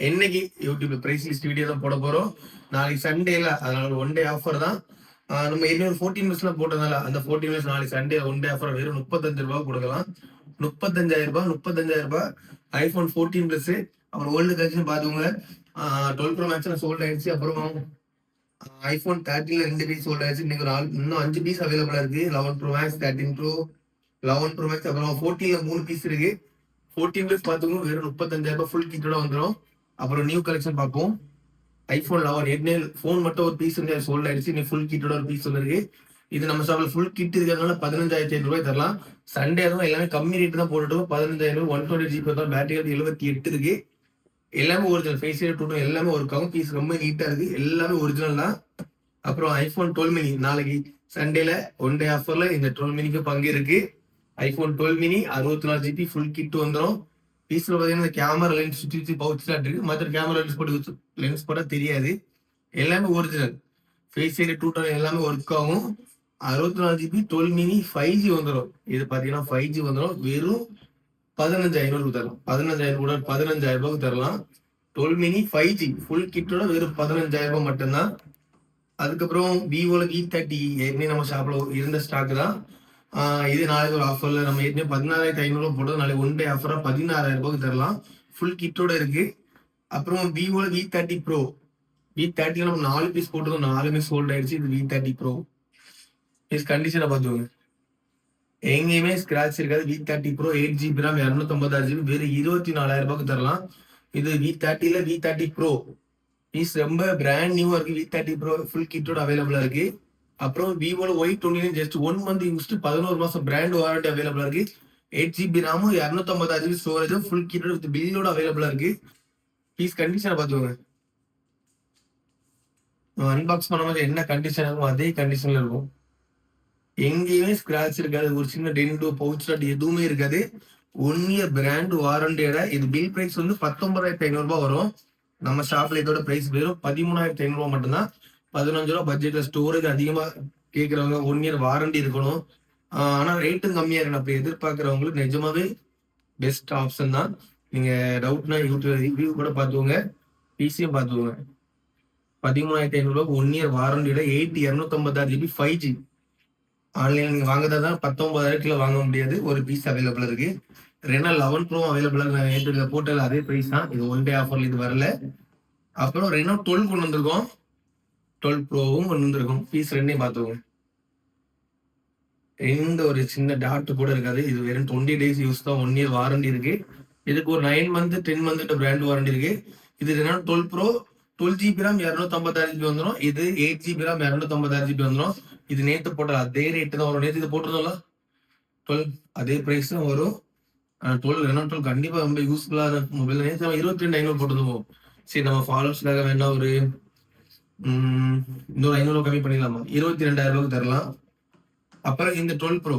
என்னைக்கு யூடியூப்ல price list video தான் போட போறோம். நாளைக்கு சண்டேல அதனால ஒன் டே ஆஃபர் தான். நம்ம இன்னொரு 14 மினிட்ஸ்ல போட்டதால அந்த 14 மினிட்ஸ் நாளைக்கு சண்டே ஒன் டே ஆஃபர் வெறும் ₹35 கொடுக்கலாம். ₹35,000 ஐபோன் 14 பிளஸ் அப்புறம் ஓல்டு கலெக்ஷன் பாத்துக்கோங்க. 12 ப்ரோ மேக்ஸ் சோல்ட் ஆயிடுச்சு. அப்புறம் ஐபோன் 13ல 2 பீஸ் சோல்ட் ஆயிடுச்சு. இன்னும் 5 பீஸ் அவைலபிளா இருக்கு. 11 Pro Max, 13 Pro, 11 Pro Max, அப்புறம் 14ல 3 பீஸ் இருக்கு. 14 பிளஸ் பாத்துக்கோங்க வெறும் ₹35,000 ஃபுல் கிட்டோட வந்துடும். அப்புறம் நியூ கலெக்ஷன் பார்ப்போம். ஐபோன் 11 ஏற்கனவே ஃபோன் மட்டும் ஒரு பீஸ் வந்து சோல்ட் ஆயிடுச்சு. நீ ஃபுல் கிட்டோட ஒரு பீஸ் இருக்கு. இது நம்ம ஷாப்ல ஃபுல் கிட் இருக்கிறதுனால ₹15,500 தரலாம். சண்டே தான் எல்லாமே கம்மி ரேட் தான் போட்டுட்டு 15,000 120 GB தான். பேட்டரி 78 இருக்கு. எல்லாமே ஒரிஜினல் ஃபேஸ் டூட்டும் எல்லாமே ஒரு கம் பீஸ் ரொம்ப நீட்டா இருக்கு. எல்லாமே ஒரிஜினல் தான். அப்புறம் ஐபோன் 12 மினி நாளைக்கு சண்டேல ஒன் டே ஆஃபர்ல இந்த 12 மினிக்கு பங்கு இருக்கு. IPhone 12 mini 64 GB full kit வந்துடும். பீஸ்ல பாத்தீங்கன்னா கேமரா லென்ஸ் சுத்தி பவுச்லாம் இருக்கு. மற்ற கேமரா லென்ஸ் போட தெரியாது. எல்லாமே ஒரிஜினல் ஃபேஸ் ஐடி டூட்டர் எல்லாமே ஒர்க் ஆகும். 64 GB 12 மினி 5G வந்துடும். இது பாத்தீங்கன்னா 5G வந்துடும். வெறும் 15,500 தரலாம். 15,000 தரலாம். 12 மினி 5G ஃபுல் கிட்டோட வெறும் ₹15,000 மட்டும்தான். அதுக்கப்புறம் விவோல V30 ஏற்கனவே நம்ம ஷாப்ல இருந்த ஸ்டாக் தான். இது நாளைக்கு ஒரு ஆஃபர்ல நம்ம ஏற்கனவே 16,500 போட்டது. நாளைக்கு ஒன் டே ஆஃபரா ₹16,000 தரலாம். ஃபுல் கிட்டோட இருக்கு. அப்புறம் விவோல V30 ப்ரோ, V30 நம்ம 4 பீஸ் போட்டதும் 4மே சோல்ட் ஆயிடுச்சு. இது V30 ப்ரோ கண்டிஷனை பார்த்துக்கோங்க. எங்கேயுமே ஸ்கிராச் இருக்காது. V30 bro 8GB RAM 256GB வெறும் ₹24,000 தரலாம். இது V30ல V30 ப்ரோ பீஸ் ரொம்ப பிராண்ட் நியூவா இருக்கு. V30 ப்ரோ ஃபுல் கிட்டோட அவைலபிளா இருக்கு. அப்புறம் விவோல Y20 ஜஸ்ட் 1 மந்த் யூஸ்டு 11 மாசம் பிராண்ட் வாரண்டி அவைலபிளா இருக்கு. 8GB RAM 256GB storage full கிட்டோட வித் பில்லோட அவைலபிளா இருக்கு. பீஸ் கண்டிஷனை பார்த்துக்கோங்க. அன்பாக்ஸ் பண்ணும்போது என்ன கண்டிஷன் இருக்கும் அதே கண்டிஷன்ல இருக்கும். எங்கேயுமே ஸ்கிராச் இருக்காது. ஒரு சின்ன டென்டோ பவுச் எதுவுமே இருக்காது. 1 இயர் பிராண்ட் வாரண்டியோட இது பில் பிரைஸ் வந்து ₹19,500 வரும். நம்ம ஷாப்ல இதோட பிரைஸ் வெறும் ₹13,500 மட்டும்தான். ₹15 பட்ஜெட்ல ஸ்டோரேஜ் அதிகமா கேட்கறவங்க 1 இயர் வாரண்டி இருக்கணும். ஆனா ரேட்டும் கம்மியா இருக்கணும். அப்படி எதிர்பார்க்கறவங்களுக்கு நிஜமாவே பெஸ்ட் ஆப்ஷன் தான். நீங்க டவுட்னா யூடியூப் ரிவ்யூ கூட பார்த்துக்கோங்க. பிசியும் பார்த்துக்கோங்க. ₹13,500 1 இயர் வாரண்டியோட 256GB 5G. ஆன்லைன் நீங்க வாங்குறதா 19,000 வாங்க முடியாது. ஒரு பீஸ் அவைலபிள் இருக்கு. ரெனா 11 ப்ரோ அவைலபிள் போட்டல அதே பிரைஸ் தான். இது ஒன் டே ஆஃபர்ல இது வரல. அப்புறம் ரெனோ 12 கொண்டு வந்திருக்கோம். 12 ப்ரோவும் கொண்டு வந்திருக்கோம். பீஸ் ரெண்டையும் பார்த்துக்கோங்க. எந்த ஒரு சின்ன டாட் கூட இருக்காது. இது வெறும் 20 days யூஸ் தான். 1 இயர் வாரண்டி இருக்கு. இதுக்கு ஒரு 9 மந்த் 10 மந்த் பிராண்ட் வாரண்டி இருக்கு. இது Reno 12 bro 12GB RAM 256GB வந்துடும். இது 8GB RAM 256GB வந்துடும். இது நேத்து போட்ட அதே ரேட்டு தான் வரும். நேத்து இது போட்டிருந்தோம்ல 12 அதே பிரைஸ் தான் வரும். 12 ரெனோ 12 கண்டிப்பா ரொம்ப யூஸ்ஃபுல்லான மொபைல். நேத்து 22,500 போட்டிருந்தோம். சரி நம்ம ஃபாலோவர்ஸ்க்காக வேணா ஒரு இன்னொரு ₹500 கம்மி பண்ணிடலாமா? ₹22,000 தரலாம். அப்புறம் இந்த 12 ப்ரோ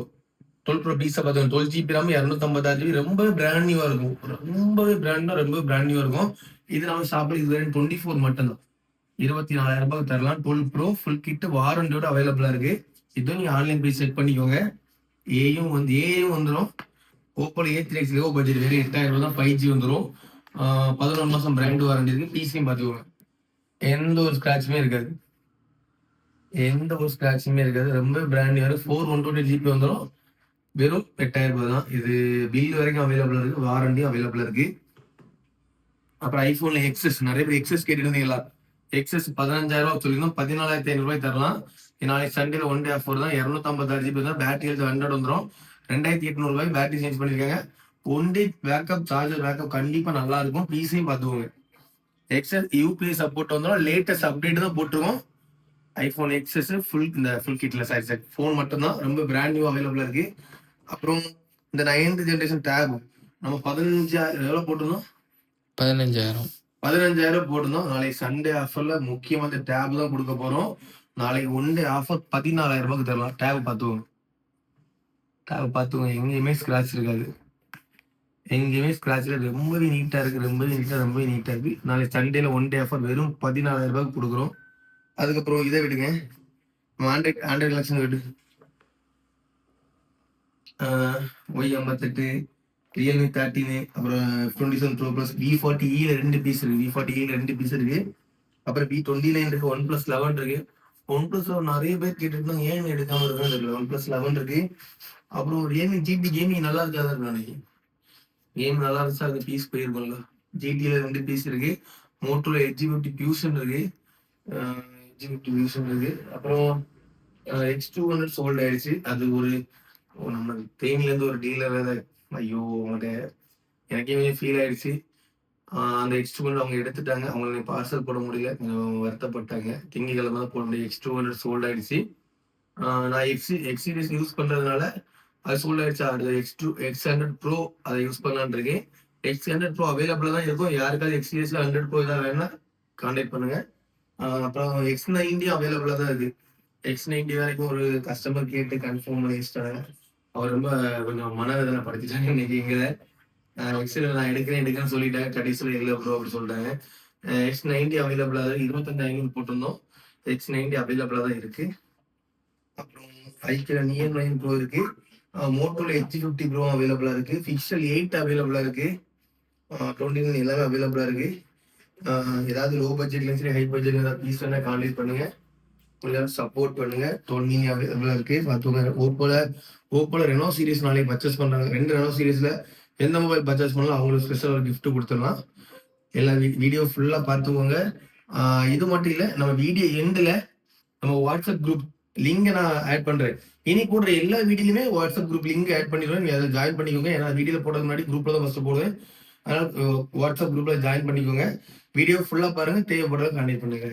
பீஸா பார்த்தோம். 12GB RAM 256GB ரொம்ப பிராண்ட் நியூவா இருக்கும். ரொம்பவே பிராண்ட் நியூவா இருக்கும். இது நம்ம ஷாப்ல இது வரைக்கும் 24 மட்டும்தான். ₹24,000 தரலாம். 12 ப்ரோ ஃபுல் கிட் வாரண்டியோட அவைலபிளா இருக்கு. இதுவும் நீங்க ஆன்லைன் போய் செக் பண்ணிக்கோங்க. ஏயும் வந்துடும். ஓப்போல A3X லோ பட்ஜெட் வெறும் ₹8,000 தான். 5G வந்துடும். 11 மாசம் பிராண்ட் வாரண்டி இருக்கு. பிசியும் பார்த்துக்கோங்க. எந்த ஒரு ஸ்கிராச்சுமே இருக்காது. ரொம்ப பிராண்ட் நியூ 4/120GB வந்துடும். வெறும் ₹8,000 தான். இது பில் வரைக்கும் அவைலபிள் இருக்கு. வாரண்டி அவைலபிள் இருக்கு. அப்புறம் ஐபோன்ல எக்ஸஸ் நிறைய பேர் எக்ஸஸ் கேட்டுருந்தீங்களா? எக்ஸஸ் ₹15,000 சொல்லியிருந்தோம். ₹14,500 தரலாம். நாளைக்கு சண்டேல ஒன் டே ஆஃபர் தான். 256GB தான். பேட்டரி 100 வந்துடும். ₹2,800 பேட்டரி சேஞ்ச் பண்ணிருக்காங்க. One day backup charger backup கண்டிப்பா நல்லா இருக்கும். பிசியும் பார்த்துக்கோங்க. எக்ஸஸ் யூபிஐ சப்போர்ட் வந்துடும். லேட்டஸ்ட் அப்டேட் தான் போட்டுருவோம். ஐபோன் எக்ஸஸ் ஃபுல் கிட்ல சாரி ஃபோன் மட்டும்தான். ரொம்ப பிராண்ட் நியூ அவைலபிளா இருக்கு. அப்புறம் இந்த 9th ஜெனரேஷன் டேப் நம்ம 15,000 எவ்வளவு போட்டிருந்தோம்? 15,000 போட்டிருந்தோம். நாளைக்கு சண்டே ஆஃபர்ல முக்கியமா இந்த டேப் தான் கொடுக்க போறோம். நாளைக்கு ஒன் டே ஆஃபர் ₹14,000 தரலாம். டேப் பார்த்துக்கோங்க. எங்கேயுமே ஸ்கிராச் இருக்காது. ரொம்பவே நீட்டா இருக்கு. நாளைக்கு சண்டேல ஒன் டே ஆஃபர் வெறும் ₹14,000 கொடுக்குறோம். அதுக்கப்புறம் இதை விடுங்க. ஆண்ட்ராய்டு கலெக்ஷன் விடு. Y58 ரியல்மி 13 அப்புறம் F27 Pro Plus V40E ரெண்டு பீஸ் இருக்கு. V40E ரெண்டு பீஸ் இருக்கு. அப்புறம் V29 இருக்கு. ஒன் பிளஸ் 11 இருக்கு. ஒன் பிளஸ் நிறைய பேர் கேட்டுட்டு இருந்தாங்க, ஏன் எடுக்காம இருக்கான்னு தெரியல. ஒன் பிளஸ் 11 இருக்கு. அப்புறம் ரியல்மி ஜிடி கேமிங் நல்லா இருக்காது நினைக்கிறேன். கேம் நல்லா இருந்துச்சு, அது பீஸ் போயிருக்கும்ல. ஜிடில ரெண்டு பீஸ் இருக்கு. மோட்டோல H50 Fusion இருக்கு. H50 Fusion இருக்கு. அப்புறம் X200 சோல்ட் ஆயிடுச்சு. அது ஒரு நம்ம தேனில இருந்து ஒரு டீலர் வேற, ஐயோ அவங்கள்ட்ட எனக்கே கொஞ்சம் ஃபீல் ஆயிடுச்சு. அந்த X200 அவங்க எடுத்துட்டாங்க. அவங்களை பார்சல் போட முடியல, கொஞ்சம் வருத்தப்பட்டாங்க. திங்கக்கிழமை தான் போட முடியும். X200 சோல்ட் ஆயிடுச்சு. நான் எக்ஸ் சீரிஸ் யூஸ் பண்றதுனால அது சோல்ட் ஆயிடுச்சு. அடுத்த X100 Pro அதை யூஸ் பண்ணலான்னு இருக்கேன். X100 Pro அவைலபிளா தான் இருக்கும். யாருக்காவது எக்ஸ் சீரிஸ்ல 100 Pro ஏதாவது வேணா கான்டாக்ட் பண்ணுங்க. அப்புறம் X90 அவைலபிளா தான் இருக்கு. X90 வரைக்கும் ஒரு கஸ்டமர் கேட்டு கன்ஃபார்ம் பண்ணி வச்சுட்டாங்க. அவர் ரொம்ப கொஞ்சம் மனவேதனை படுத்திட்டாங்க இன்னைக்கு. எங்களை எக்ஸில் நான் எடுக்கிறேன்னு சொல்லிட்டாங்க. கடைசியில் இல்லை ப்ரோ அப்படி சொல்லிட்டாங்க. X90 அவைலபிளா தான் 25,500 போட்டிருந்தோம். X90 அவைலபிளா தான் இருக்கு. அப்புறம் ஐக்கிய நியர் 9 ப்ரோ இருக்கு. மோட்டோல H50 ப்ரோ அவைலபிளா இருக்கு. பிக்சல் 8 அவைலபிளா இருக்கு. 29 எல்லாமே அவைலபிளா இருக்கு. ஏதாவது லோ பட்ஜெட்ல சரி ஹை பட்ஜெட்ல ஏதாவது பீஸ் வேணா கான்டாக்ட் பண்ணுங்க. எல்லாரும் சப்போர்ட் பண்ணுங்க. 29 அவைலபிளா இருக்கு பார்த்துக்கோங்க. ஓப்போல ரெனோ சீரிஸ் நாளைக்கு பர்ச்சேஸ் பண்றாங்க. 2 ரெனோ சீரிஸ்ல எந்த மொபைல் பர்ச்சேஸ் பண்ணலாம் அவங்களுக்கு ஸ்பெஷல் ஒரு கிஃப்ட் கொடுத்துடலாம். எல்லா வீடியோ ஃபுல்லா பார்த்துக்கோங்க. இது மட்டும் இல்ல, நம்ம வீடியோ எண்ட்ல நம்ம வாட்ஸ்அப் குரூப் லிங்கை நான் ஆட் பண்றேன். இனி போடுற எல்லா வீடியோலுமே வாட்ஸ்அப் குரூப் லிங்க் ஆட் பண்ணிடுவேன். நீங்க அதை ஜாயின் பண்ணிக்கோங்க. ஏன்னா வீடியோ போடுறதுக்கு முன்னாடி குரூப்ல தான் ஃபர்ஸ்ட் போடுவேன். அதனால வாட்ஸ்அப் குரூப்ல ஜாயின் பண்ணிக்கோங்க. வீடியோ ஃபுல்லா பாருங்க. தேவைப்படுறத கான்டாக்ட் பண்ணுங்க.